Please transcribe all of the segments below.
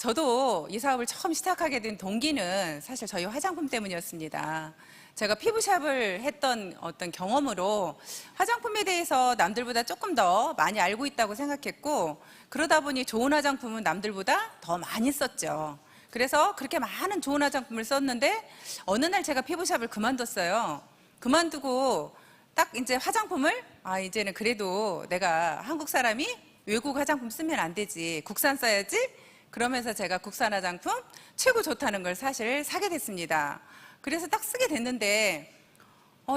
저도 이 사업을 처음 시작하게 된 동기는 사실 저희 화장품 때문이었습니다. 제가 피부샵을 했던 어떤 경험으로 화장품에 대해서 남들보다 조금 더 많이 알고 있다고 생각했고, 그러다 보니 좋은 화장품은 남들보다 더 많이 썼죠. 그래서 그렇게 많은 좋은 화장품을 썼는데 어느 날 제가 피부샵을 그만뒀어요. 그만두고 딱 이제 화장품을 이제는 그래도 내가 한국 사람이 외국 화장품 쓰면 안 되지, 국산 써야지. 그러면서 제가 국산 화장품 최고 좋다는 걸 사실 사게 됐습니다. 그래서 딱 쓰게 됐는데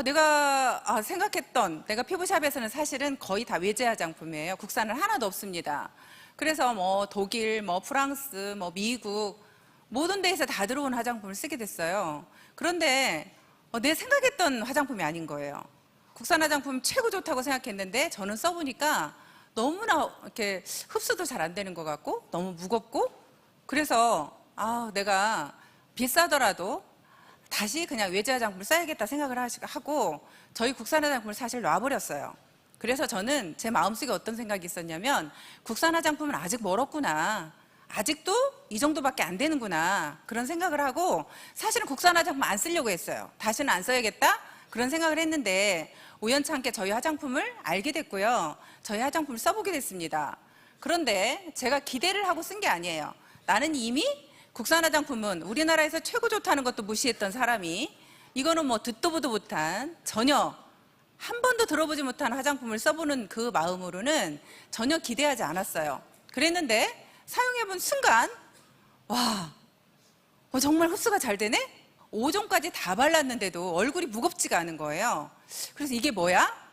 내가 생각했던, 내가 피부샵에서는 사실은 거의 다 외제 화장품이에요. 국산은 하나도 없습니다. 그래서 뭐 독일, 뭐 프랑스, 뭐 미국 모든 데에서 다 들어온 화장품을 쓰게 됐어요. 그런데 내 생각했던 화장품이 아닌 거예요. 국산 화장품 최고 좋다고 생각했는데 저는 써보니까 너무나 이렇게 흡수도 잘 안 되는 것 같고 너무 무겁고, 그래서 내가 비싸더라도 다시 그냥 외제 화장품을 써야겠다 생각을 하고 저희 국산 화장품을 사실 놔버렸어요. 그래서 저는 제 마음속에 어떤 생각이 있었냐면, 국산 화장품은 아직 멀었구나, 아직도 이 정도밖에 안 되는구나, 그런 생각을 하고 사실은 국산 화장품 안 쓰려고 했어요. 다시는 안 써야겠다 그런 생각을 했는데 우연찮게 저희 화장품을 알게 됐고요. 저희 화장품을 써보게 됐습니다. 그런데 제가 기대를 하고 쓴 게 아니에요. 나는 이미 국산 화장품은 우리나라에서 최고 좋다는 것도 무시했던 사람이, 이거는 뭐 듣도 보도 못한, 전혀 한 번도 들어보지 못한 화장품을 써보는 그 마음으로는 전혀 기대하지 않았어요. 그랬는데 사용해본 순간 와, 정말 흡수가 잘 되네? 5종까지 다 발랐는데도 얼굴이 무겁지가 않은 거예요. 그래서 이게 뭐야?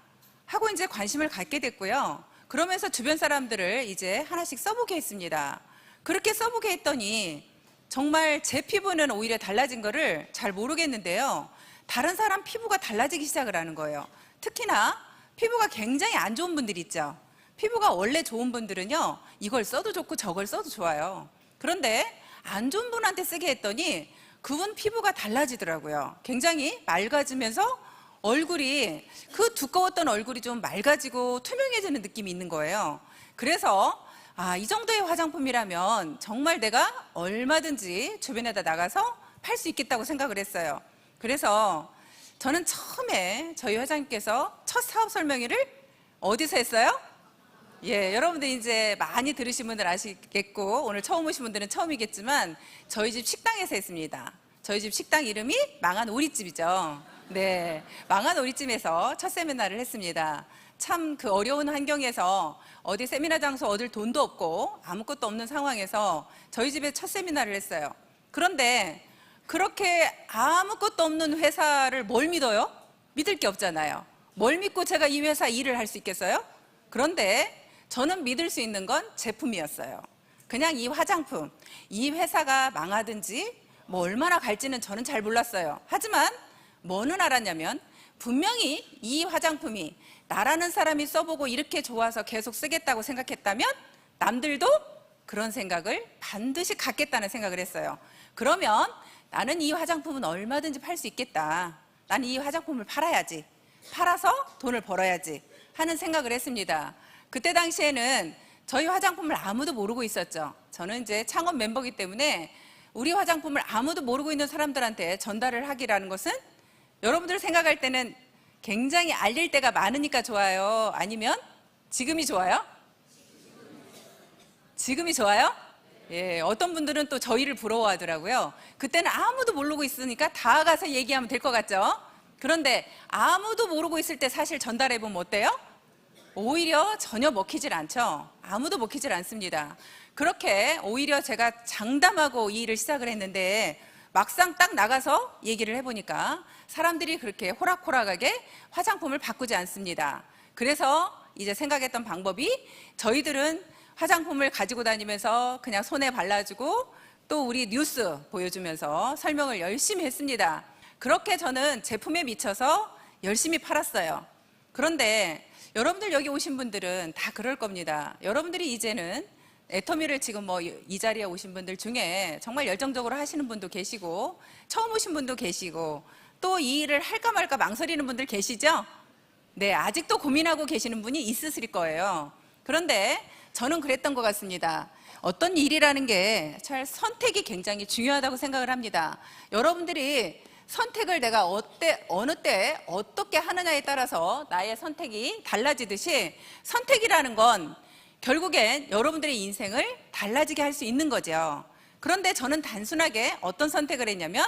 하고 이제 관심을 갖게 됐고요. 그러면서 주변 사람들을 이제 하나씩 써보게 했습니다. 그렇게 써보게 했더니 정말 제 피부는 오히려 달라진 거를 잘 모르겠는데요. 다른 사람 피부가 달라지기 시작을 하는 거예요. 특히나 피부가 굉장히 안 좋은 분들 있죠. 피부가 원래 좋은 분들은요, 이걸 써도 좋고 저걸 써도 좋아요. 그런데 안 좋은 분한테 쓰게 했더니 그분 피부가 달라지더라고요. 굉장히 맑아지면서 얼굴이, 그 두꺼웠던 얼굴이 좀 맑아지고 투명해지는 느낌이 있는 거예요. 그래서 이 정도의 화장품이라면 정말 내가 얼마든지 주변에다 나가서 팔 수 있겠다고 생각을 했어요. 그래서 저는 처음에 저희 회장님께서 첫 사업 설명회를 어디서 했어요? 여러분들 이제 많이 들으신 분들 아시겠고 오늘 처음 오신 분들은 처음이겠지만 저희 집 식당에서 했습니다. 저희 집 식당 이름이 망한 오리집이죠. 네, 망한 오리집에서 첫 세미나를 했습니다. 참 그 어려운 환경에서 어디 세미나 장소 얻을 돈도 없고 아무것도 없는 상황에서 저희 집에 첫 세미나를 했어요. 그런데 그렇게 아무것도 없는 회사를 뭘 믿어요? 믿을 게 없잖아요. 뭘 믿고 제가 이 회사 일을 할 수 있겠어요? 그런데 저는 믿을 수 있는 건 제품이었어요. 그냥 이 화장품, 이 회사가 망하든지 뭐 얼마나 갈지는 저는 잘 몰랐어요. 하지만 뭐는 알았냐면 분명히 이 화장품이 나라는 사람이 써보고 이렇게 좋아서 계속 쓰겠다고 생각했다면 남들도 그런 생각을 반드시 갖겠다는 생각을 했어요. 그러면 나는 이 화장품은 얼마든지 팔 수 있겠다. 나는 이 화장품을 팔아야지. 팔아서 돈을 벌어야지 하는 생각을 했습니다. 그때 당시에는 저희 화장품을 아무도 모르고 있었죠. 저는 이제 창업 멤버이기 때문에 우리 화장품을 아무도 모르고 있는 사람들한테 전달을 하기라는 것은 여러분들 생각할 때는 굉장히 알릴 때가 많으니까 좋아요? 아니면 지금이 좋아요? 지금이 좋아요? 어떤 분들은 또 저희를 부러워하더라고요. 그때는 아무도 모르고 있으니까 다 가서 얘기하면 될 것 같죠? 그런데 아무도 모르고 있을 때 사실 전달해보면 어때요? 오히려 전혀 먹히질 않죠. 아무도 먹히질 않습니다. 그렇게 오히려 제가 장담하고 이 일을 시작을 했는데 막상 딱 나가서 얘기를 해보니까 사람들이 그렇게 호락호락하게 화장품을 바꾸지 않습니다. 그래서 이제 생각했던 방법이, 저희들은 화장품을 가지고 다니면서 그냥 손에 발라주고 또 우리 뉴스 보여주면서 설명을 열심히 했습니다. 그렇게 저는 제품에 미쳐서 열심히 팔았어요. 그런데 여러분들 여기 오신 분들은 다 그럴 겁니다. 여러분들이 이제는 애터미를 지금 뭐 이 자리에 오신 분들 중에 정말 열정적으로 하시는 분도 계시고 처음 오신 분도 계시고 또 이 일을 할까 말까 망설이는 분들 계시죠? 네, 아직도 고민하고 계시는 분이 있으실 거예요. 그런데 저는 그랬던 것 같습니다. 어떤 일이라는 게 잘 선택이 굉장히 중요하다고 생각을 합니다. 여러분들이 선택을 내가 어느 때 어떻게 하느냐에 따라서 나의 선택이 달라지듯이 선택이라는 건 결국엔 여러분들의 인생을 달라지게 할 수 있는 거죠. 그런데 저는 단순하게 어떤 선택을 했냐면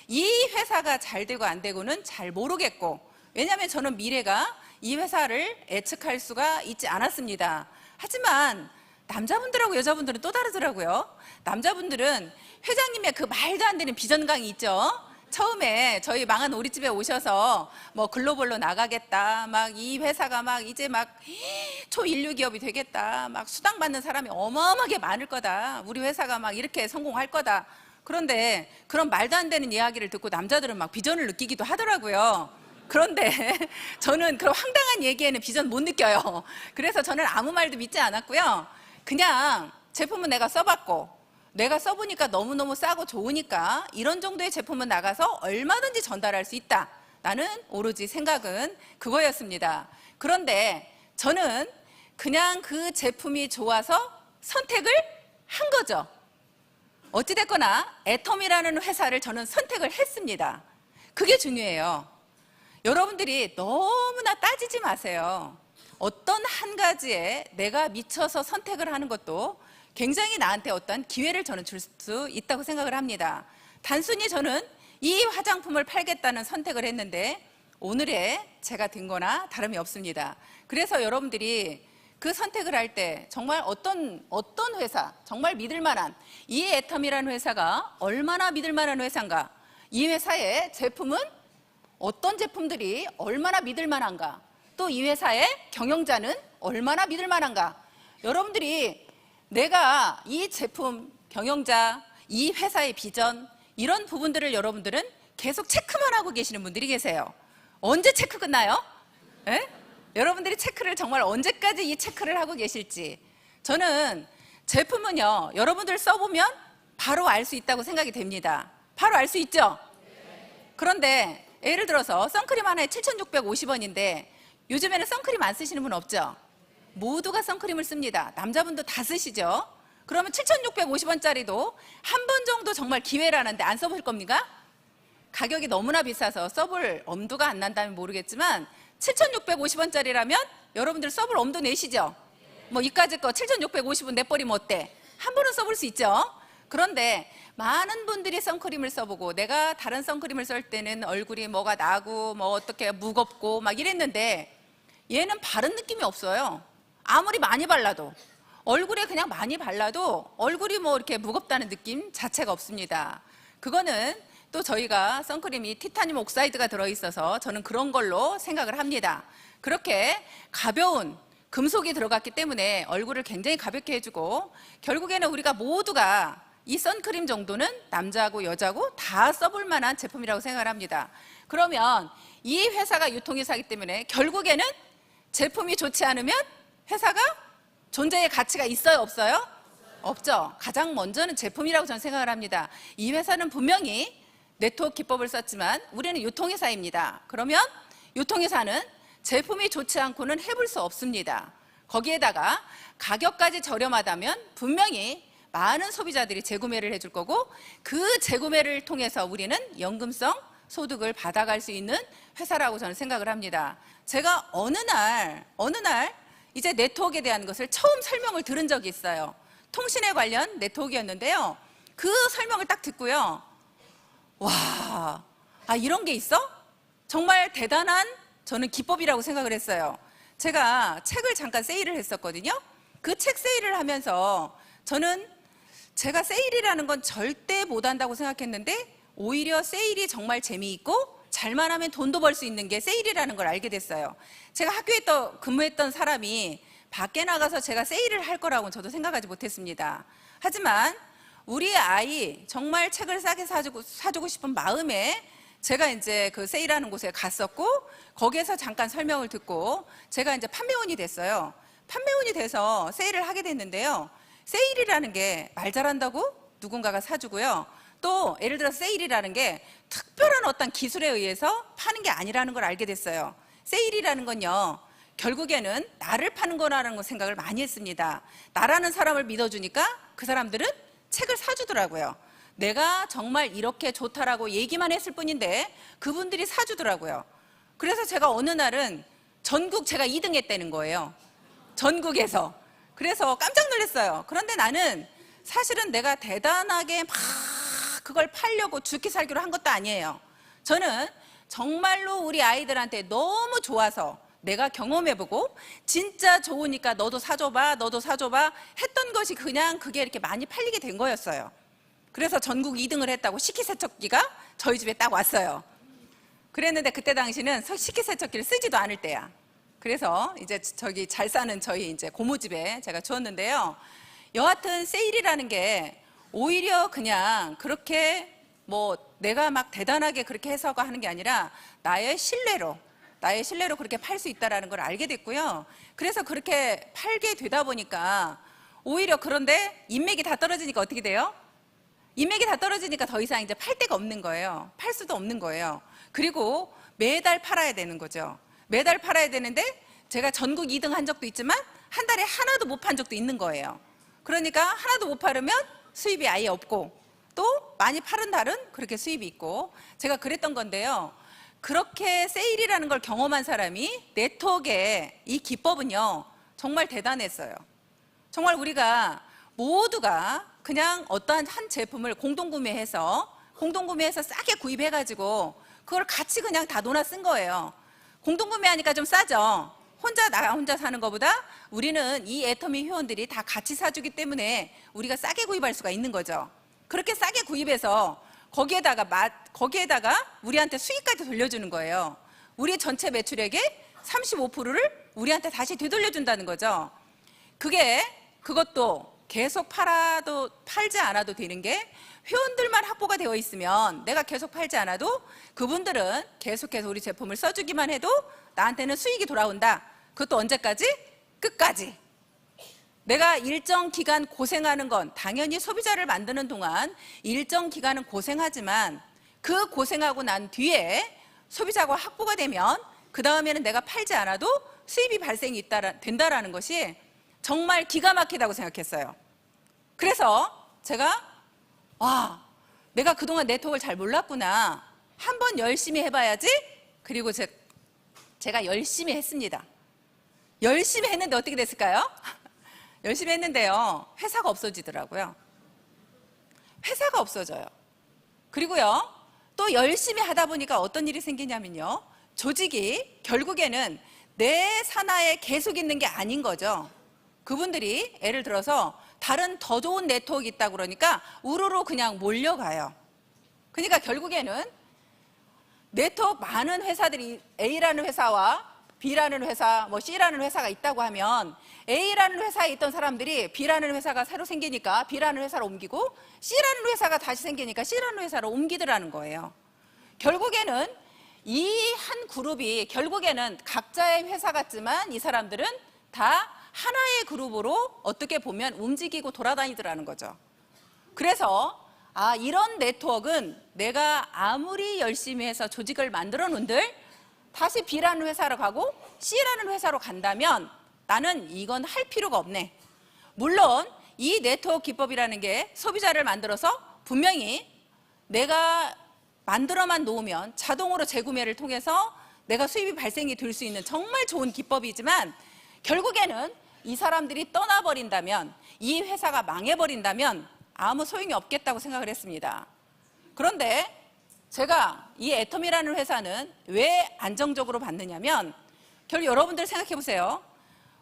이 회사가 잘 되고 안 되고는 잘 모르겠고, 왜냐하면 저는 미래가 이 회사를 예측할 수가 있지 않았습니다. 하지만 남자분들하고 여자분들은 또 다르더라고요. 남자분들은 회장님의 그 말도 안 되는 비전 강의 있죠. 처음에 저희 망한 우리집에 오셔서 뭐 글로벌로 나가겠다, 막 이 회사가 막 이제 막 초인류 기업이 되겠다, 막 수당 받는 사람이 어마어마하게 많을 거다, 우리 회사가 막 이렇게 성공할 거다. 그런데 그런 말도 안 되는 이야기를 듣고 남자들은 막 비전을 느끼기도 하더라고요. 그런데 저는 그런 황당한 얘기에는 비전 못 느껴요. 그래서 저는 아무 말도 믿지 않았고요. 그냥 제품은 내가 써봤고, 내가 써보니까 너무너무 싸고 좋으니까 이런 정도의 제품은 나가서 얼마든지 전달할 수 있다. 나는 오로지 생각은 그거였습니다. 그런데 저는 그냥 그 제품이 좋아서 선택을 한 거죠. 어찌됐거나 애텀이라는 회사를 저는 선택을 했습니다. 그게 중요해요. 여러분들이 너무나 따지지 마세요. 어떤 한 가지에 내가 미쳐서 선택을 하는 것도 굉장히 나한테 어떤 기회를 저는 줄 수 있다고 생각을 합니다. 단순히 저는 이 화장품을 팔겠다는 선택을 했는데 오늘의 제가 된 거나 다름이 없습니다. 그래서 여러분들이 그 선택을 할 때 정말 어떤 회사, 정말 믿을 만한, 이 애텀이라는 회사가 얼마나 믿을 만한 회사인가, 이 회사의 제품은 어떤 제품들이 얼마나 믿을 만한가, 또 이 회사의 경영자는 얼마나 믿을 만한가. 여러분들이 내가 이 제품, 경영자, 이 회사의 비전, 이런 부분들을 여러분들은 계속 체크만 하고 계시는 분들이 계세요. 언제 체크 끝나요? 에? 여러분들이 체크를 정말 언제까지 이 체크를 하고 계실지. 저는 제품은요, 여러분들 써보면 바로 알 수 있다고 생각이 됩니다. 바로 알 수 있죠? 그런데 예를 들어서 선크림 하나에 7,650원인데 요즘에는 선크림 안 쓰시는 분 없죠? 모두가 선크림을 씁니다. 남자분도 다 쓰시죠? 그러면 7,650원짜리도 한 번 정도 정말 기회라는데 안 써볼 겁니까? 가격이 너무나 비싸서 써볼 엄두가 안 난다면 모르겠지만 7,650원짜리라면 여러분들 써볼 엄두 내시죠? 뭐 이까짓 거 7,650원 내버리면 어때? 한 번은 써볼 수 있죠? 그런데 많은 분들이 선크림을 써보고 내가 다른 선크림을 쓸 때는 얼굴이 뭐가 나고 뭐 어떻게 무겁고 막 이랬는데 얘는 바른 느낌이 없어요. 아무리 많이 발라도, 얼굴에 그냥 많이 발라도 얼굴이 뭐 이렇게 무겁다는 느낌 자체가 없습니다. 그거는 또 저희가 선크림이 티타늄 옥사이드가 들어있어서 저는 그런 걸로 생각을 합니다. 그렇게 가벼운 금속이 들어갔기 때문에 얼굴을 굉장히 가볍게 해주고, 결국에는 우리가 모두가 이 선크림 정도는 남자고 여자고 다 써볼 만한 제품이라고 생각을 합니다. 그러면 이 회사가 유통회사이기 때문에 결국에는 제품이 좋지 않으면 회사가 존재의 가치가 있어요, 없어요? 없죠. 가장 먼저는 제품이라고 저는 생각을 합니다. 이 회사는 분명히 네트워크 기법을 썼지만 우리는 유통회사입니다. 그러면 유통회사는 제품이 좋지 않고는 해볼 수 없습니다. 거기에다가 가격까지 저렴하다면 분명히 많은 소비자들이 재구매를 해줄 거고, 그 재구매를 통해서 우리는 연금성 소득을 받아갈 수 있는 회사라고 저는 생각을 합니다. 제가 어느 날 이제 네트워크에 대한 것을 처음 설명을 들은 적이 있어요. 통신에 관련 네트워크였는데요. 그 설명을 딱 듣고요. 와, 이런 게 있어? 정말 대단한 저는 기법이라고 생각을 했어요. 제가 책을 잠깐 세일을 했었거든요. 그 책 세일을 하면서 저는 제가 세일이라는 건 절대 못 한다고 생각했는데 오히려 세일이 정말 재미있고 잘만 하면 돈도 벌 수 있는 게 세일이라는 걸 알게 됐어요. 제가 학교에 근무했던 사람이 밖에 나가서 제가 세일을 할 거라고는 저도 생각하지 못했습니다. 하지만 우리 아이 정말 책을 싸게 사주고 싶은 마음에 제가 이제 그 세일하는 곳에 갔었고, 거기에서 잠깐 설명을 듣고 제가 이제 판매원이 됐어요. 판매원이 돼서 세일을 하게 됐는데요. 세일이라는 게 말 잘한다고 누군가가 사주고요. 또 예를 들어서 세일이라는 게 특별한 어떤 기술에 의해서 파는 게 아니라는 걸 알게 됐어요. 세일이라는 건요, 결국에는 나를 파는 거라는 생각을 많이 했습니다. 나라는 사람을 믿어주니까 그 사람들은 책을 사주더라고요. 내가 정말 이렇게 좋다라고 얘기만 했을 뿐인데 그분들이 사주더라고요. 그래서 제가 어느 날은 전국 제가 2등 했다는 거예요. 전국에서. 그래서 깜짝 놀랐어요. 그런데 나는 사실은 내가 대단하게 막 그걸 팔려고 죽기 살기로 한 것도 아니에요. 저는 정말로 우리 아이들한테 너무 좋아서 내가 경험해보고 진짜 좋으니까 너도 사줘봐, 너도 사줘봐 했던 것이 그냥 그게 이렇게 많이 팔리게 된 거였어요. 그래서 전국 2등을 했다고 식기세척기가 저희 집에 딱 왔어요. 그랬는데 그때 당시는 식기세척기를 쓰지도 않을 때야. 그래서 이제 저기 잘 사는 저희 이제 고모집에 제가 주었는데요. 여하튼 세일이라는 게 오히려 그냥 그렇게 뭐 내가 막 대단하게 그렇게 해서가 하는 게 아니라 나의 신뢰로 그렇게 팔 수 있다는 걸 알게 됐고요. 그래서 그렇게 팔게 되다 보니까 오히려 그런데 인맥이 다 떨어지니까 어떻게 돼요? 인맥이 다 떨어지니까 더 이상 이제 팔 데가 없는 거예요. 팔 수도 없는 거예요. 그리고 매달 팔아야 되는 거죠. 매달 팔아야 되는데 제가 전국 2등 한 적도 있지만 한 달에 하나도 못 판 적도 있는 거예요. 그러니까 하나도 못 팔으면 수입이 아예 없고 또 많이 파는 달은 그렇게 수입이 있고 제가 그랬던 건데요. 그렇게 세일이라는 걸 경험한 사람이 네트워크의 이 기법은요 정말 대단했어요. 정말 우리가 모두가 그냥 어떠한 한 제품을 공동구매해서 싸게 구입해가지고 그걸 같이 그냥 다 논아 쓴 거예요. 공동구매하니까 좀 싸죠. 나 혼자 사는 것보다 우리는 이 애터미 회원들이 다 같이 사주기 때문에 우리가 싸게 구입할 수가 있는 거죠. 그렇게 싸게 구입해서 거기에다가 우리한테 수익까지 돌려주는 거예요. 우리 전체 매출액의 35%를 우리한테 다시 되돌려준다는 거죠. 그것도 계속 팔지 않아도 되는 게 회원들만 확보가 되어 있으면 내가 계속 팔지 않아도 그분들은 계속해서 우리 제품을 써주기만 해도 나한테는 수익이 돌아온다. 그것도 언제까지? 끝까지. 내가 일정 기간 고생하는 건 당연히 소비자를 만드는 동안 일정 기간은 고생하지만 그 고생하고 난 뒤에 소비자가 확보가 되면 그 다음에는 내가 팔지 않아도 수입이 발생이 된다라는 것이 정말 기가 막히다고 생각했어요. 그래서 제가 내가 그동안 네트워크를 잘 몰랐구나. 한번 열심히 해봐야지. 그리고 제가 열심히 했습니다. 열심히 했는데 어떻게 됐을까요? 열심히 했는데요. 회사가 없어지더라고요. 회사가 없어져요. 그리고요. 또 열심히 하다 보니까 어떤 일이 생기냐면요. 조직이 결국에는 내 산하에 계속 있는 게 아닌 거죠. 그분들이 예를 들어서 다른 더 좋은 네트워크 있다고 그러니까 우르르 그냥 몰려가요. 그러니까 결국에는 네트워크 많은 회사들이 A라는 회사와 B라는 회사, C라는 회사가 있다고 하면 A라는 회사에 있던 사람들이 B라는 회사가 새로 생기니까 B라는 회사로 옮기고 C라는 회사가 다시 생기니까 C라는 회사로 옮기더라는 거예요. 결국에는 이 한 그룹이 결국에는 각자의 회사 같지만 이 사람들은 다 하나의 그룹으로 어떻게 보면 움직이고 돌아다니더라는 거죠. 그래서 이런 네트워크는 내가 아무리 열심히 해서 조직을 만들어 놓은들 다시 B라는 회사로 가고 C라는 회사로 간다면 나는 이건 할 필요가 없네. 물론 이 네트워크 기법이라는 게 소비자를 만들어서 분명히 내가 만들어만 놓으면 자동으로 재구매를 통해서 내가 수입이 발생이 될 수 있는 정말 좋은 기법이지만 결국에는 이 사람들이 떠나버린다면 이 회사가 망해버린다면 아무 소용이 없겠다고 생각을 했습니다. 그런데 제가 이 애터미라는 회사는 왜 안정적으로 받느냐면 여러분들 생각해 보세요.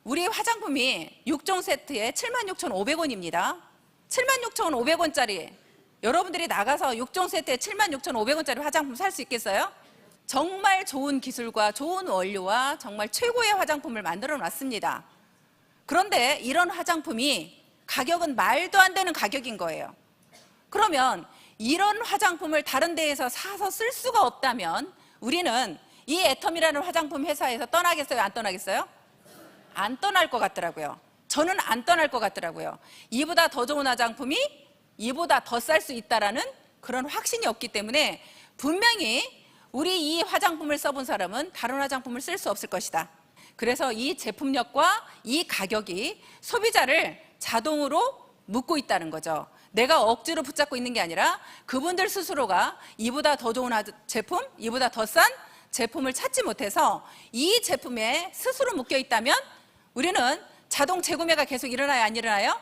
우리 화장품이 6종 세트에 76,500원입니다. 76,500원짜리 여러분들이 나가서 6종 세트에 76,500원짜리 화장품 살 수 있겠어요? 정말 좋은 기술과 좋은 원료와 정말 최고의 화장품을 만들어 놨습니다. 그런데 이런 화장품이 가격은 말도 안 되는 가격인 거예요. 그러면 이런 화장품을 다른 데에서 사서 쓸 수가 없다면 우리는 이 애텀이라는 화장품 회사에서 떠나겠어요? 안 떠나겠어요? 안 떠날 것 같더라고요. 저는 안 떠날 것 같더라고요. 이보다 더 좋은 화장품이 이보다 더 쌀 수 있다라는 그런 확신이 없기 때문에 분명히 우리 이 화장품을 써본 사람은 다른 화장품을 쓸 수 없을 것이다. 그래서 이 제품력과 이 가격이 소비자를 자동으로 묶고 있다는 거죠. 내가 억지로 붙잡고 있는 게 아니라 그분들 스스로가 이보다 더 좋은 제품, 이보다 더 싼 제품을 찾지 못해서 이 제품에 스스로 묶여 있다면 우리는 자동 재구매가 계속 일어나요, 안 일어나요?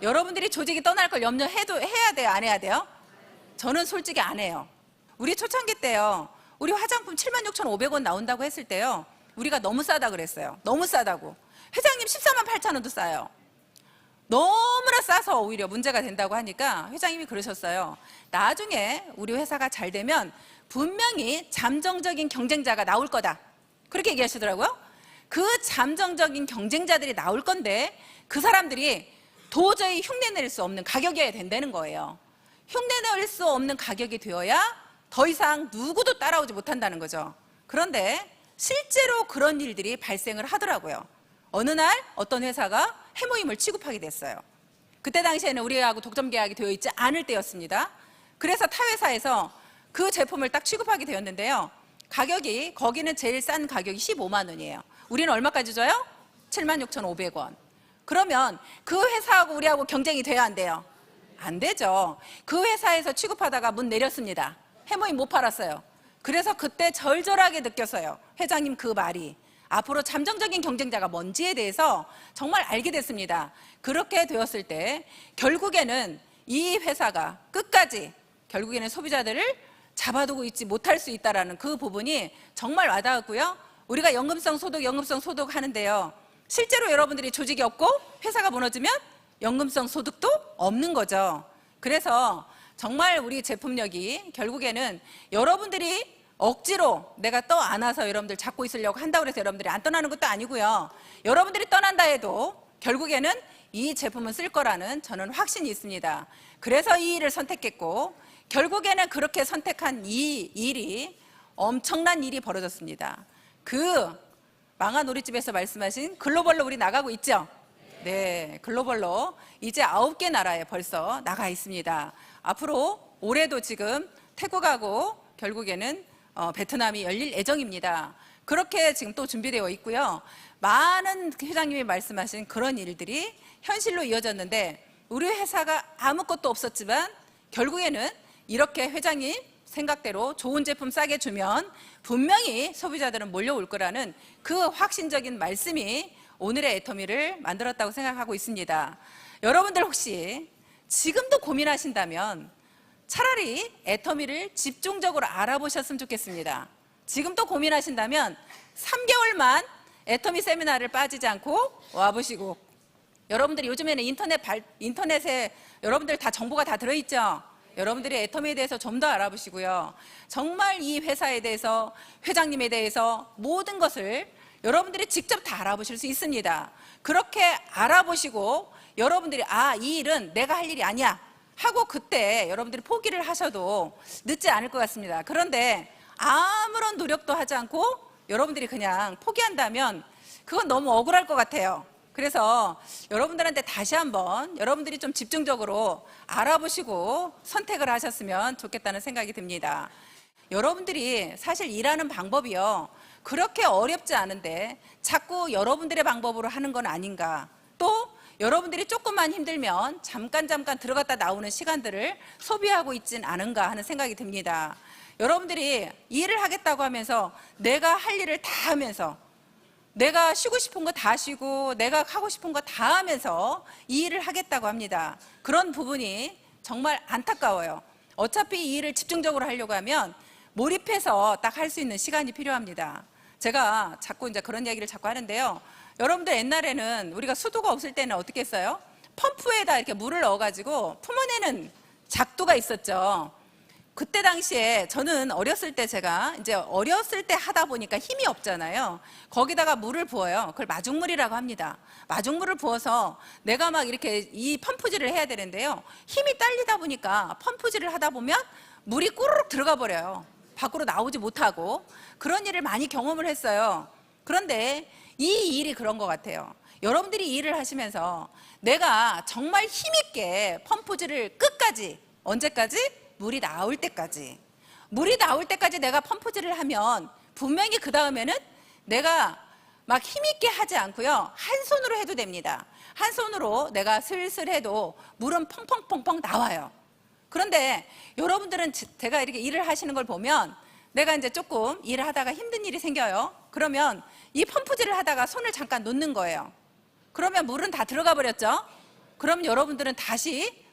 여러분들이 조직이 떠날 걸 해야 돼요, 안 해야 돼요? 저는 솔직히 안 해요. 우리 초창기 때요, 우리 화장품 76,500원 나온다고 했을 때요, 우리가 너무 싸다 그랬어요. 너무 싸다고. 회장님 148,000원도 싸요. 너무나 싸서 오히려 문제가 된다고 하니까 회장님이 그러셨어요. 나중에 우리 회사가 잘 되면 분명히 잠정적인 경쟁자가 나올 거다. 그렇게 얘기하시더라고요. 그 잠정적인 경쟁자들이 나올 건데 그 사람들이 도저히 흉내낼 수 없는 가격이어야 된다는 거예요. 흉내낼 수 없는 가격이 되어야 더 이상 누구도 따라오지 못한다는 거죠. 그런데 실제로 그런 일들이 발생을 하더라고요. 어느 날 어떤 회사가 해모임을 취급하게 됐어요. 그때 당시에는 우리하고 독점 계약이 되어 있지 않을 때였습니다. 그래서 타 회사에서 그 제품을 딱 취급하게 되었는데요. 가격이, 거기는 제일 싼 가격이 15만 원이에요. 우리는 얼마까지 줘요? 76,500원. 그러면 그 회사하고 우리하고 경쟁이 돼야 안 돼요? 안 되죠. 그 회사에서 취급하다가 문 내렸습니다. 해모임 못 팔았어요. 그래서 그때 절절하게 느꼈어요. 회장님 그 말이. 앞으로 잠정적인 경쟁자가 뭔지에 대해서 정말 알게 됐습니다. 그렇게 되었을 때 결국에는 이 회사가 끝까지 결국에는 소비자들을 잡아두고 있지 못할 수 있다는 그 부분이 정말 와닿았고요. 우리가 연금성 소득 하는데요. 실제로 여러분들이 조직이 없고 회사가 무너지면 연금성 소득도 없는 거죠. 그래서 정말 우리 제품력이 결국에는 여러분들이 억지로 내가 떠안아서 여러분들 잡고 있으려고 한다고 해서 여러분들이 안 떠나는 것도 아니고요. 여러분들이 떠난다 해도 결국에는 이 제품은 쓸 거라는 저는 확신이 있습니다. 그래서 이 일을 선택했고 결국에는 그렇게 선택한 이 일이 엄청난 일이 벌어졌습니다. 그 망한 우리집에서 말씀하신 글로벌로 우리 나가고 있죠? 네, 글로벌로 이제 9개 나라에 벌써 나가 있습니다. 앞으로 올해도 지금 태국하고 결국에는 베트남이 열릴 예정입니다. 그렇게 지금 또 준비되어 있고요. 많은 회장님이 말씀하신 그런 일들이 현실로 이어졌는데 우리 회사가 아무것도 없었지만 결국에는 이렇게 회장님 생각대로 좋은 제품 싸게 주면 분명히 소비자들은 몰려올 거라는 그 확신적인 말씀이 오늘의 애터미를 만들었다고 생각하고 있습니다. 여러분들 혹시 지금도 고민하신다면 차라리 애터미를 집중적으로 알아보셨으면 좋겠습니다. 지금 또 고민하신다면 3개월만 애터미 세미나를 빠지지 않고 와보시고, 여러분들이 요즘에는 인터넷에 여러분들 다 정보가 다 들어있죠? 여러분들이 애터미에 대해서 좀 더 알아보시고요. 정말 이 회사에 대해서, 회장님에 대해서 모든 것을 여러분들이 직접 다 알아보실 수 있습니다. 그렇게 알아보시고 여러분들이 이 일은 내가 할 일이 아니야 하고 그때 여러분들이 포기를 하셔도 늦지 않을 것 같습니다. 그런데 아무런 노력도 하지 않고 여러분들이 그냥 포기한다면 그건 너무 억울할 것 같아요. 그래서 여러분들한테 다시 한번 여러분들이 좀 집중적으로 알아보시고 선택을 하셨으면 좋겠다는 생각이 듭니다. 여러분들이 사실 일하는 방법이요, 그렇게 어렵지 않은데 자꾸 여러분들의 방법으로 하는 건 아닌가. 또 여러분들이 조금만 힘들면 잠깐 들어갔다 나오는 시간들을 소비하고 있진 않은가 하는 생각이 듭니다. 여러분들이 일을 하겠다고 하면서 내가 할 일을 다 하면서, 내가 쉬고 싶은 거 다 쉬고 내가 하고 싶은 거 다 하면서 이 일을 하겠다고 합니다. 그런 부분이 정말 안타까워요. 어차피 이 일을 집중적으로 하려고 하면 몰입해서 딱 할 수 있는 시간이 필요합니다. 제가 자꾸 이제 그런 이야기를 자꾸 하는데요. 여러분들 옛날에는 우리가 수도가 없을 때는 어떻게 했어요? 펌프에다 이렇게 물을 넣어가지고 품어내는 작두가 있었죠. 그때 당시에 저는 어렸을 때 하다 보니까 힘이 없잖아요. 거기다가 물을 부어요. 그걸 마중물이라고 합니다. 마중물을 부어서 내가 막 이렇게 이 펌프질을 해야 되는데요. 힘이 딸리다 보니까 펌프질을 하다 보면 물이 꾸르륵 들어가 버려요. 밖으로 나오지 못하고. 그런 일을 많이 경험을 했어요. 그런데 이 일이 그런 것 같아요. 여러분들이 이 일을 하시면서 내가 정말 힘있게 펌프질을 끝까지, 언제까지? 물이 나올 때까지 내가 펌프질을 하면 분명히 그 다음에는 내가 막 힘있게 하지 않고요. 한 손으로 해도 됩니다. 한 손으로 내가 슬슬 해도 물은 펑펑펑펑 나와요. 그런데 여러분들은 제가 이렇게 일을 하시는 걸 보면 내가 이제 조금 일을 하다가 힘든 일이 생겨요. 그러면 이 펌프질을 하다가 손을 잠깐 놓는 거예요. 그러면 물은 다 들어가 버렸죠? 그럼 여러분들은 다시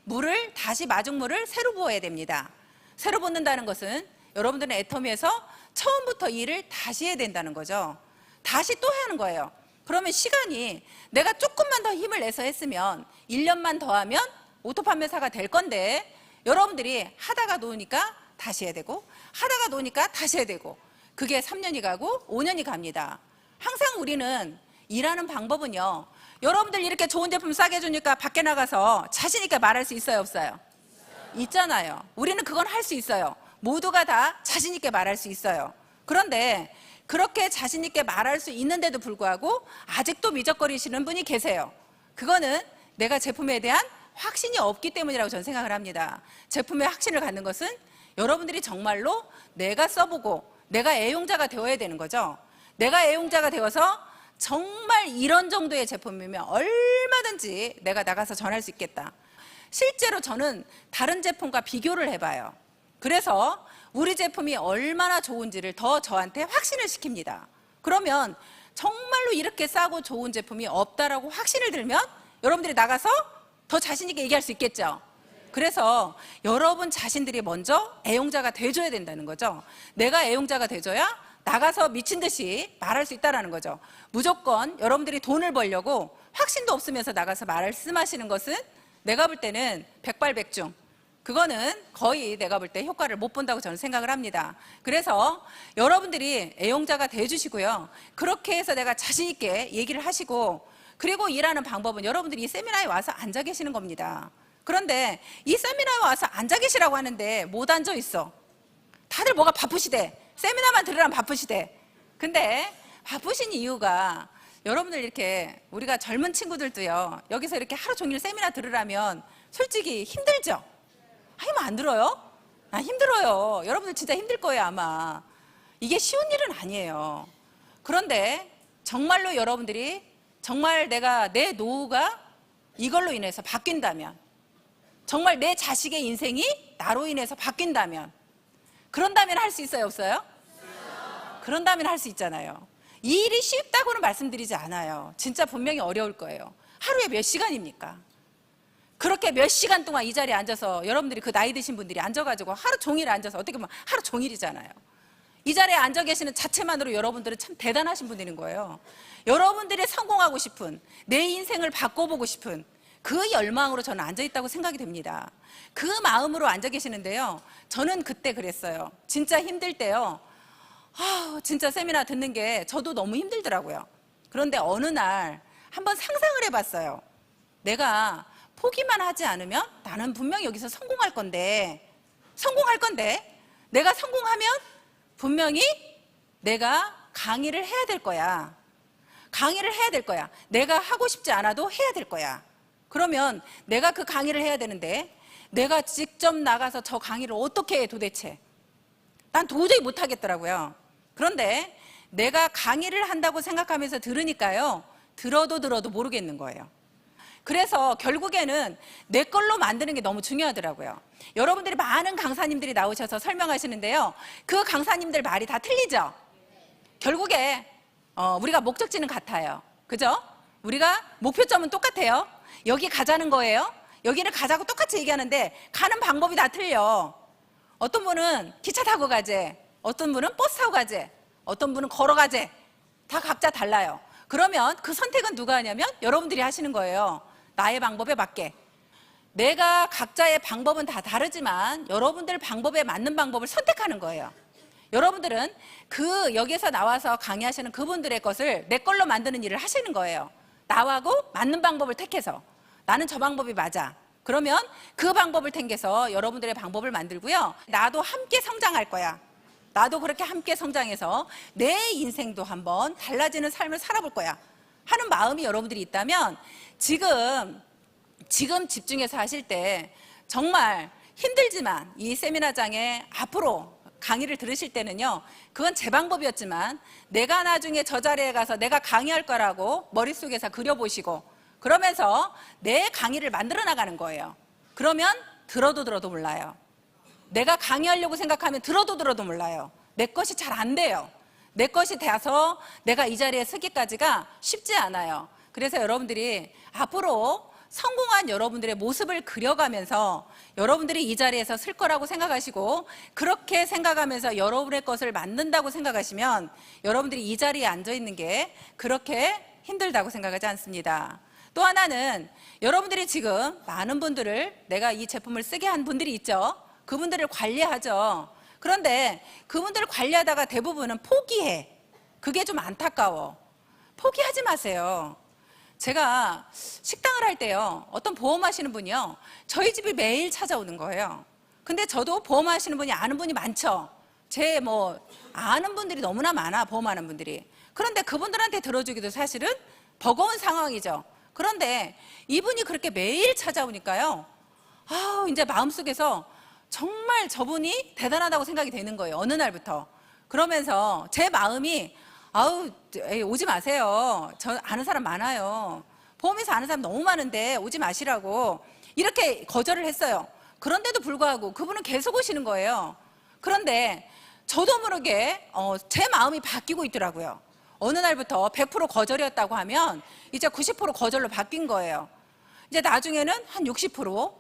마중물을 새로 부어야 됩니다. 새로 붓는다는 것은 여러분들은 애터미에서 처음부터 일을 다시 해야 된다는 거죠. 다시 또 하는 거예요. 그러면 시간이 내가 조금만 더 힘을 내서 했으면 1년만 더 하면 오토 판매사가 될 건데 여러분들이 하다가 놓으니까 다시 해야 되고 하다가 놓으니까 다시 해야 되고 그게 3년이 가고 5년이 갑니다. 항상 우리는 일하는 방법은요. 여러분들 이렇게 좋은 제품 싸게 주니까 밖에 나가서 자신 있게 말할 수 있어요, 없어요? 있잖아요. 우리는 그건 할 수 있어요. 모두가 다 자신 있게 말할 수 있어요. 그런데 그렇게 자신 있게 말할 수 있는데도 불구하고 아직도 미적거리시는 분이 계세요. 그거는 내가 제품에 대한 확신이 없기 때문이라고 저는 생각을 합니다. 제품에 확신을 갖는 것은 여러분들이 정말로 내가 써보고 내가 애용자가 되어야 되는 거죠. 내가 애용자가 되어서 정말 이런 정도의 제품이면 얼마든지 내가 나가서 전할 수 있겠다. 실제로 저는 다른 제품과 비교를 해봐요. 그래서 우리 제품이 얼마나 좋은지를 더 저한테 확신을 시킵니다. 그러면 정말로 이렇게 싸고 좋은 제품이 없다라고 확신을 들면 여러분들이 나가서 더 자신 있게 얘기할 수 있겠죠. 그래서 여러분 자신들이 먼저 애용자가 돼줘야 된다는 거죠. 내가 애용자가 돼줘야 나가서 미친 듯이 말할 수 있다는 거죠. 무조건 여러분들이 돈을 벌려고 확신도 없으면서 나가서 말씀하시는 것은 내가 볼 때는 백발백중, 그거는 거의 내가 볼 때 효과를 못 본다고 저는 생각을 합니다. 그래서 여러분들이 애용자가 돼주시고요. 그렇게 해서 내가 자신 있게 얘기를 하시고 그리고 일하는 방법은 여러분들이 이 세미나에 와서 앉아 계시는 겁니다. 그런데 이 세미나에 와서 앉아 계시라고 하는데 못 앉아 있어. 다들 뭐가 바쁘시대. 세미나만 들으라면 바쁘시대. 근데 바쁘신 이유가 여러분들 이렇게 우리가 젊은 친구들도요. 여기서 이렇게 하루 종일 세미나 들으라면 솔직히 힘들죠? 힘 안 들어요? 힘들어요. 여러분들 진짜 힘들 거예요 아마. 이게 쉬운 일은 아니에요. 그런데 정말로 여러분들이 정말 내 노후가 이걸로 인해서 바뀐다면 정말 내 자식의 인생이 나로 인해서 바뀐다면 그런다면 할 수 있어요 없어요? 그런다면 할 수 있잖아요. 이 일이 쉽다고는 말씀드리지 않아요. 진짜 분명히 어려울 거예요. 하루에 몇 시간입니까? 그렇게 몇 시간 동안 이 자리에 앉아서 여러분들이 그 나이 드신 분들이 앉아가지고 하루 종일 앉아서 어떻게 보면 하루 종일이잖아요. 이 자리에 앉아 계시는 자체만으로 여러분들은 참 대단하신 분들인 거예요. 여러분들이 성공하고 싶은 내 인생을 바꿔보고 싶은 그 열망으로 저는 앉아 있다고 생각이 됩니다. 그 마음으로 앉아 계시는데요. 저는 그때 그랬어요. 진짜 힘들 때요. 진짜 세미나 듣는 게 저도 너무 힘들더라고요. 그런데 어느 날 한번 상상을 해봤어요. 내가 포기만 하지 않으면 나는 분명히 여기서 성공할 건데 내가 성공하면 분명히 내가 강의를 해야 될 거야. 내가 하고 싶지 않아도 해야 될 거야. 그러면 내가 그 강의를 해야 되는데 내가 직접 나가서 저 강의를 어떻게 해 도대체? 난 도저히 못하겠더라고요. 그런데 내가 강의를 한다고 생각하면서 들으니까요. 들어도 모르겠는 거예요. 그래서 결국에는 내 걸로 만드는 게 너무 중요하더라고요. 여러분들이 많은 강사님들이 나오셔서 설명하시는데요. 그 강사님들 말이 다 틀리죠? 결국에 우리가 목적지는 같아요. 그죠? 우리가 목표점은 똑같아요. 여기 가자는 거예요. 여기를 가자고 똑같이 얘기하는데 가는 방법이 다 틀려. 어떤 분은 기차 타고 가재, 어떤 분은 버스 타고 가재, 어떤 분은 걸어가재. 다 각자 달라요. 그러면 그 선택은 누가 하냐면 여러분들이 하시는 거예요. 나의 방법에 맞게. 내가 각자의 방법은 다 다르지만 여러분들 방법에 맞는 방법을 선택하는 거예요. 여러분들은 여기에서 나와서 강의하시는 그분들의 것을 내 걸로 만드는 일을 하시는 거예요. 나하고 맞는 방법을 택해서 나는 저 방법이 맞아. 그러면 그 방법을 택해서 여러분들의 방법을 만들고요. 나도 함께 성장할 거야. 나도 그렇게 함께 성장해서 내 인생도 한번 달라지는 삶을 살아볼 거야 하는 마음이 여러분들이 있다면 지금 집중해서 하실 때 정말 힘들지만 이 세미나장에 앞으로 강의를 들으실 때는요, 그건 제 방법이었지만 내가 나중에 저 자리에 가서 내가 강의할 거라고 머릿속에서 그려보시고 그러면서 내 강의를 만들어 나가는 거예요. 그러면 들어도 몰라요. 내가 강의하려고 생각하면 들어도 몰라요. 내 것이 잘 안 돼요. 내 것이 돼서 내가 이 자리에 서기까지가 쉽지 않아요. 그래서 여러분들이 앞으로 성공한 여러분들의 모습을 그려가면서 여러분들이 이 자리에서 쓸 거라고 생각하시고 그렇게 생각하면서 여러분의 것을 만든다고 생각하시면 여러분들이 이 자리에 앉아 있는 게 그렇게 힘들다고 생각하지 않습니다. 또 하나는 여러분들이 지금 많은 분들을 내가 이 제품을 쓰게 한 분들이 있죠. 그분들을 관리하죠. 그런데 그분들을 관리하다가 대부분은 포기해. 그게 좀 안타까워. 포기하지 마세요. 제가 식당을 할 때요, 어떤 보험하시는 분이요, 저희 집이 매일 찾아오는 거예요. 근데 저도 보험하시는 분이 아는 분이 많죠. 제 아는 분들이 너무나 많아, 보험하는 분들이. 그런데 그분들한테 들어주기도 사실은 버거운 상황이죠. 그런데 이분이 그렇게 매일 찾아오니까요, 이제 마음속에서 정말 저분이 대단하다고 생각이 되는 거예요. 어느 날부터. 그러면서 제 마음이 에이, 오지 마세요. 저 아는 사람 많아요. 보험에서 아는 사람 너무 많은데 오지 마시라고 이렇게 거절을 했어요. 그런데도 불구하고 그분은 계속 오시는 거예요. 그런데 저도 모르게 제 마음이 바뀌고 있더라고요. 어느 날부터 100% 거절이었다고 하면 이제 90% 거절로 바뀐 거예요. 이제 나중에는 한 60%,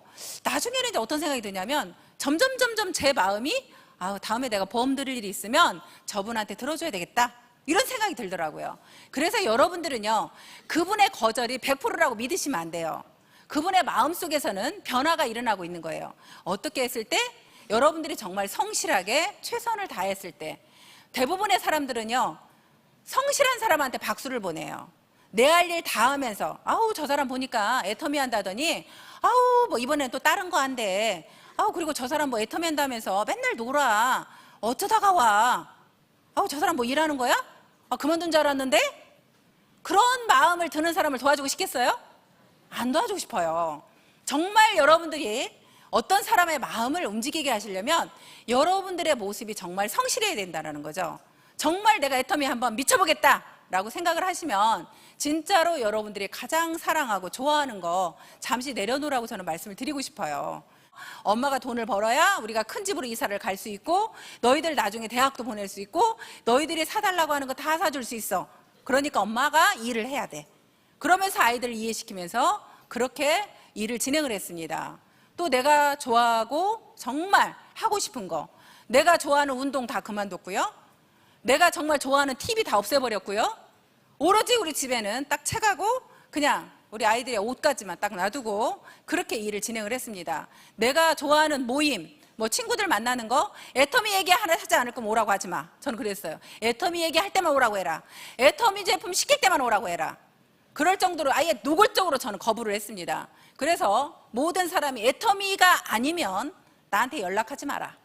나중에는 이제 어떤 생각이 드냐면 점점 제 마음이 다음에 내가 보험 드릴 일이 있으면 저분한테 들어줘야 되겠다. 이런 생각이 들더라고요. 그래서 여러분들은요, 그분의 거절이 100%라고 믿으시면 안 돼요. 그분의 마음속에서는 변화가 일어나고 있는 거예요. 어떻게 했을 때? 여러분들이 정말 성실하게 최선을 다했을 때. 대부분의 사람들은요, 성실한 사람한테 박수를 보내요. 내 할 일 다 하면서 저 사람 보니까 애터미 한다더니 이번엔 또 다른 거 한대. 그리고 저 사람 애터미 한다면서 맨날 놀아. 어쩌다가 와. 저 사람 일하는 거야? 그만둔 줄 알았는데? 그런 마음을 드는 사람을 도와주고 싶겠어요? 안 도와주고 싶어요. 정말 여러분들이 어떤 사람의 마음을 움직이게 하시려면 여러분들의 모습이 정말 성실해야 된다는 거죠. 정말 내가 애터미 한번 미쳐보겠다라고 생각을 하시면 진짜로 여러분들이 가장 사랑하고 좋아하는 거 잠시 내려놓으라고 저는 말씀을 드리고 싶어요. 엄마가 돈을 벌어야 우리가 큰 집으로 이사를 갈 수 있고 너희들 나중에 대학도 보낼 수 있고 너희들이 사달라고 하는 거 다 사줄 수 있어. 그러니까 엄마가 일을 해야 돼. 그러면서 아이들을 이해시키면서 그렇게 일을 진행을 했습니다. 또 내가 좋아하고 정말 하고 싶은 거, 내가 좋아하는 운동 다 그만뒀고요. 내가 정말 좋아하는 TV 다 없애버렸고요. 오로지 우리 집에는 딱 책하고 그냥 우리 아이들의 옷까지만 딱 놔두고 그렇게 일을 진행을 했습니다. 내가 좋아하는 모임, 친구들 만나는 거, 애터미 얘기 하나 하지 않을 거면 오라고 하지 마. 저는 그랬어요. 애터미 얘기할 때만 오라고 해라. 애터미 제품 시킬 때만 오라고 해라. 그럴 정도로 아예 노골적으로 저는 거부를 했습니다. 그래서 모든 사람이 애터미가 아니면 나한테 연락하지 마라.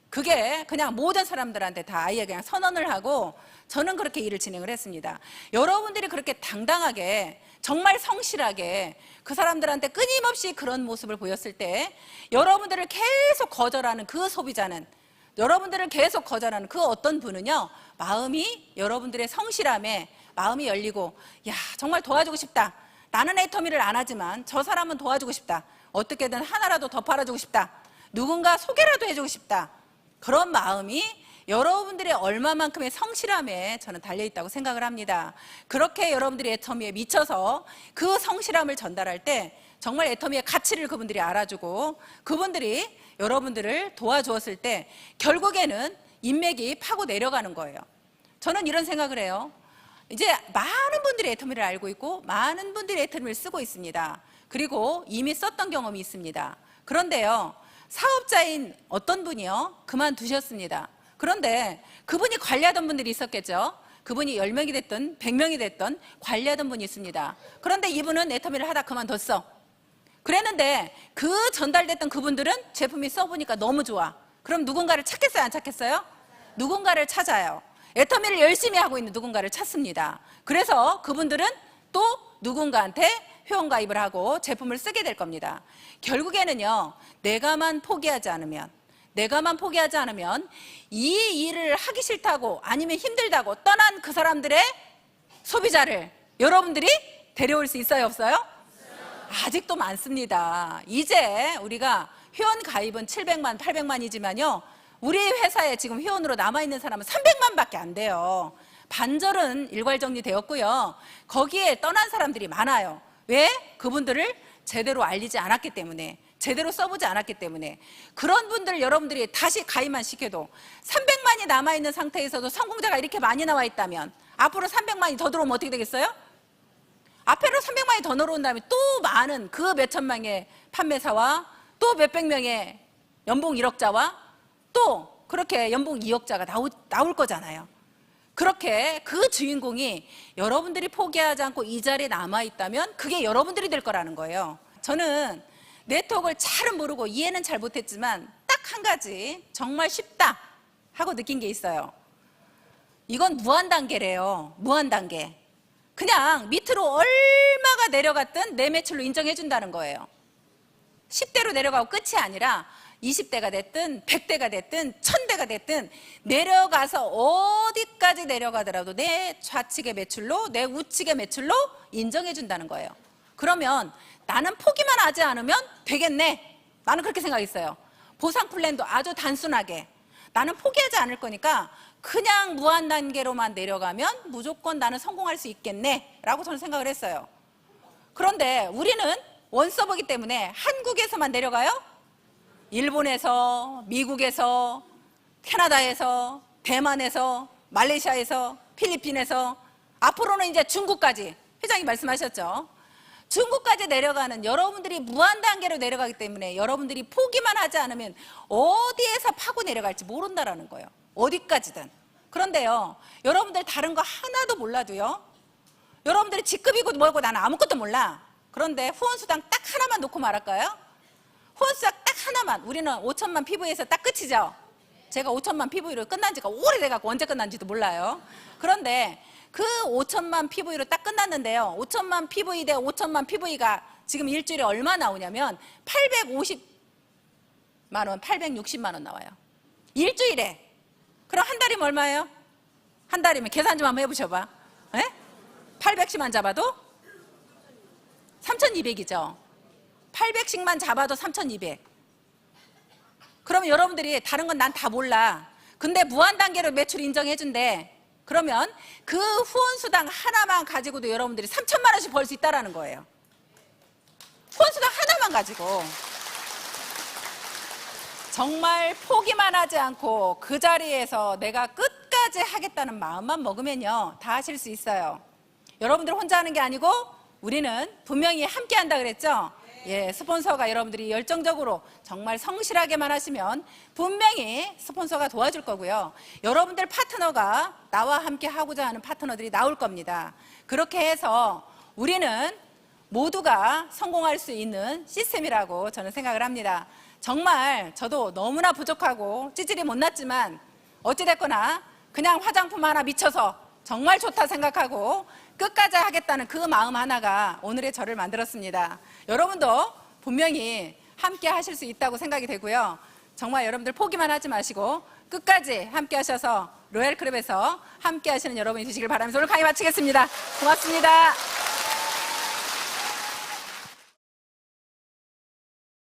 그게 그냥 모든 사람들한테 다 아예 그냥 선언을 하고 저는 그렇게 일을 진행을 했습니다. 여러분들이 그렇게 당당하게 정말 성실하게 그 사람들한테 끊임없이 그런 모습을 보였을 때 여러분들을 계속 거절하는 그 소비자는, 여러분들을 계속 거절하는 그 어떤 분은요, 마음이 여러분들의 성실함에 마음이 열리고 정말 도와주고 싶다. 나는 애터미를 안 하지만 저 사람은 도와주고 싶다. 어떻게든 하나라도 더 팔아주고 싶다. 누군가 소개라도 해주고 싶다. 그런 마음이 여러분들의 얼마만큼의 성실함에 저는 달려있다고 생각을 합니다. 그렇게 여러분들이 애터미에 미쳐서 그 성실함을 전달할 때 정말 애터미의 가치를 그분들이 알아주고 그분들이 여러분들을 도와주었을 때 결국에는 인맥이 파고 내려가는 거예요. 저는 이런 생각을 해요. 이제 많은 분들이 애터미를 알고 있고 많은 분들이 애터미를 쓰고 있습니다. 그리고 이미 썼던 경험이 있습니다. 그런데요, 사업자인 어떤 분이요, 그만두셨습니다. 그런데 그분이 관리하던 분들이 있었겠죠. 그분이 10명이 됐든 100명이 됐든 관리하던 분이 있습니다. 그런데 이분은 애터미를 하다 그만뒀어. 그랬는데 그 전달됐던 그분들은 제품이 써보니까 너무 좋아. 그럼 누군가를 찾겠어요, 안 찾겠어요? 누군가를 찾아요. 애터미를 열심히 하고 있는 누군가를 찾습니다. 그래서 그분들은 또 누군가한테 회원가입을 하고 제품을 쓰게 될 겁니다. 결국에는요, 내가만 포기하지 않으면, 내가만 포기하지 않으면 이 일을 하기 싫다고 아니면 힘들다고 떠난 그 사람들의 소비자를 여러분들이 데려올 수 있어요, 없어요? 아직도 많습니다. 이제 우리가 회원 가입은 700만, 800만이지만요. 우리 회사에 지금 회원으로 남아있는 사람은 300만밖에 안 돼요. 반절은 일괄 정리되었고요. 거기에 떠난 사람들이 많아요. 왜? 그분들을 제대로 알리지 않았기 때문에, 제대로 써보지 않았기 때문에. 그런 분들 여러분들이 다시 가입만 시켜도 300만이 남아있는 상태에서도 성공자가 이렇게 많이 나와 있다면 앞으로 300만이 더 들어오면 어떻게 되겠어요? 앞으로 300만이 더 늘어온다면 또 많은 그 몇천만 명의 판매사와 또 몇백 명의 연봉 1억자와 또 그렇게 연봉 2억자가 나올 거잖아요. 그렇게 그 주인공이 여러분들이 포기하지 않고 이 자리에 남아있다면 그게 여러분들이 될 거라는 거예요. 저는 네트워크를 잘은 모르고 이해는 잘 못했지만 딱 한 가지 정말 쉽다 하고 느낀 게 있어요. 이건 무한단계래요. 무한단계. 그냥 밑으로 얼마가 내려갔든 내 매출로 인정해 준다는 거예요. 10대로 내려가고 끝이 아니라 20대가 됐든 100대가 됐든 1000대가 됐든 내려가서 어디까지 내려가더라도 내 좌측의 매출로 내 우측의 매출로 인정해 준다는 거예요. 그러면 나는 포기만 하지 않으면 되겠네. 나는 그렇게 생각했어요. 보상 플랜도 아주 단순하게 나는 포기하지 않을 거니까 그냥 무한 단계로만 내려가면 무조건 나는 성공할 수 있겠네 라고 저는 생각을 했어요. 그런데 우리는 원서버기 때문에 한국에서만 내려가요? 일본에서, 미국에서, 캐나다에서, 대만에서, 말레이시아에서, 필리핀에서, 앞으로는 이제 중국까지, 회장님 말씀하셨죠? 중국까지 내려가는 여러분들이 무한 단계로 내려가기 때문에 여러분들이 포기만 하지 않으면 어디에서 파고 내려갈지 모른다라는 거예요. 어디까지든. 그런데요, 여러분들 다른 거 하나도 몰라도요, 여러분들이 직급이고 뭐고 나는 아무것도 몰라. 그런데 후원수당 딱 하나만 놓고 말할까요? 후원수당 딱 하나만. 우리는 5천만 PV에서 딱 끝이죠. 제가 5천만 PV로 끝난 지가 오래돼갖고 언제 끝난지도 몰라요. 그런데 그 5천만 PV로 딱 끝났는데요. 5천만 PV 대 5천만 PV가 지금 일주일에 얼마 나오냐면 850만 원, 860만 원 나와요. 일주일에. 그럼 한 달이면 얼마예요? 한 달이면 계산 좀 한번 해보셔봐. 800씩만 잡아도 3,200이죠. 800씩만 잡아도 3,200. 그러면 여러분들이 다른 건 난 다 몰라. 근데 무한단계로 매출 인정해준대. 그러면 그 후원수당 하나만 가지고도 여러분들이 3천만 원씩 벌 수 있다는 거예요. 후원수당 하나만 가지고. 정말 포기만 하지 않고 그 자리에서 내가 끝까지 하겠다는 마음만 먹으면요, 다 하실 수 있어요. 여러분들 혼자 하는 게 아니고 우리는 분명히 함께 한다 그랬죠? 예, 스폰서가 여러분들이 열정적으로 정말 성실하게만 하시면 분명히 스폰서가 도와줄 거고요. 여러분들 파트너가 나와 함께 하고자 하는 파트너들이 나올 겁니다. 그렇게 해서 우리는 모두가 성공할 수 있는 시스템이라고 저는 생각을 합니다. 정말 저도 너무나 부족하고 찌질이 못났지만 어찌됐거나 그냥 화장품 하나 미쳐서 정말 좋다 생각하고 끝까지 하겠다는 그 마음 하나가 오늘의 저를 만들었습니다. 여러분도 분명히 함께 하실 수 있다고 생각이 되고요. 정말 여러분들 포기만 하지 마시고 끝까지 함께 하셔서 로얄클럽에서 함께 하시는 여러분이 되시길 바라면서 오늘 강의 마치겠습니다. 고맙습니다.